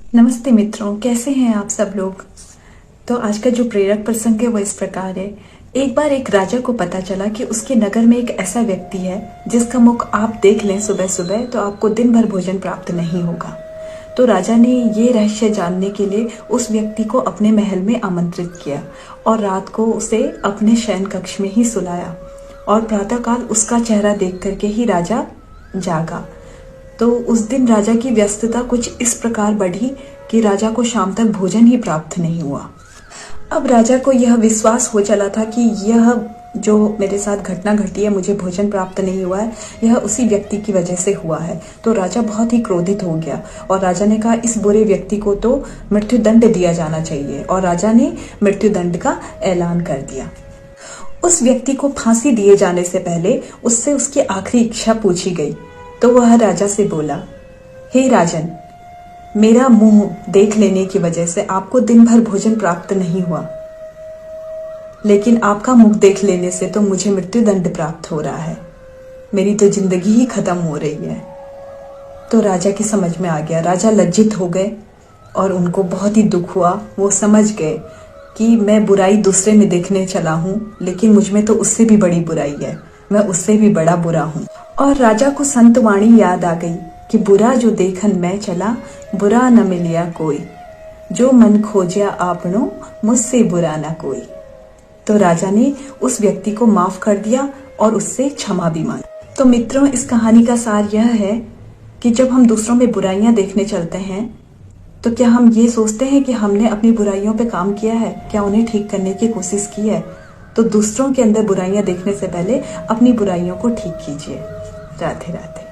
नमस्ते मित्रों, कैसे हैं आप सब लोग। तो आज का जो प्रेरक प्रसंग है वो इस प्रकार है। एक बार एक राजा को पता चला कि उसके नगर में एक ऐसा व्यक्ति है जिसका मुख आप देख लें सुबह सुबह तो आपको दिन भर भोजन प्राप्त नहीं होगा। तो राजा ने ये रहस्य जानने के लिए उस व्यक्ति को अपने महल में आमंत्रित किया और रात को उसे अपने शयन कक्ष में ही सुलाया और प्रातःकाल उसका चेहरा देख करके ही राजा जागा। तो उस दिन राजा की व्यस्तता कुछ इस प्रकार बढ़ी कि राजा को शाम तक भोजन ही प्राप्त नहीं हुआ। अब राजा को यह विश्वास हो चला था कि यह जो मेरे साथ घटना घटी है, मुझे भोजन प्राप्त नहीं हुआ है, यह उसी व्यक्ति की वजह से हुआ है। तो राजा बहुत ही क्रोधित हो गया और राजा ने कहा इस बुरे व्यक्ति को तो मृत्यु दंड दिया जाना चाहिए और राजा ने मृत्यु दंड का ऐलान कर दिया। उस व्यक्ति को फांसी दिए जाने से पहले उससे उसकी आखिरी इच्छा पूछी गई तो वह राजा से बोला, हे राजन, मेरा मुंह देख लेने की वजह से आपको दिन भर भोजन प्राप्त नहीं हुआ, लेकिन आपका मुख देख लेने से तो मुझे मृत्यु दंड प्राप्त हो रहा है। मेरी तो जिंदगी ही खत्म हो रही है। तो राजा की समझ में आ गया। राजा लज्जित हो गए और उनको बहुत ही दुख हुआ। वो समझ गए कि मैं बुराई दूसरे में देखने चला हूं, लेकिन मुझ में तो उससे भी बड़ी बुराई है, मैं उससे भी बड़ा बुरा हूं। और राजा को संत वाणी याद आ गई कि बुरा जो देखन मैं चला, बुरा न मिलिया कोई, जो मन खोजिया आपनो, मुझसे बुरा न कोई। तो राजा ने उस व्यक्ति को माफ कर दिया और उससे क्षमा भी मांगी। तो मित्रों, इस कहानी का सार यह है कि जब हम दूसरों में बुराइयां देखने चलते हैं तो क्या हम ये सोचते हैं कि हमने अपनी बुराइयों पे काम किया है, क्या उन्हें ठीक करने की कोशिश की है? तो दूसरों के अंदर बुराइयां देखने से पहले अपनी बुराइयों को ठीक कीजिए। राधे राधे।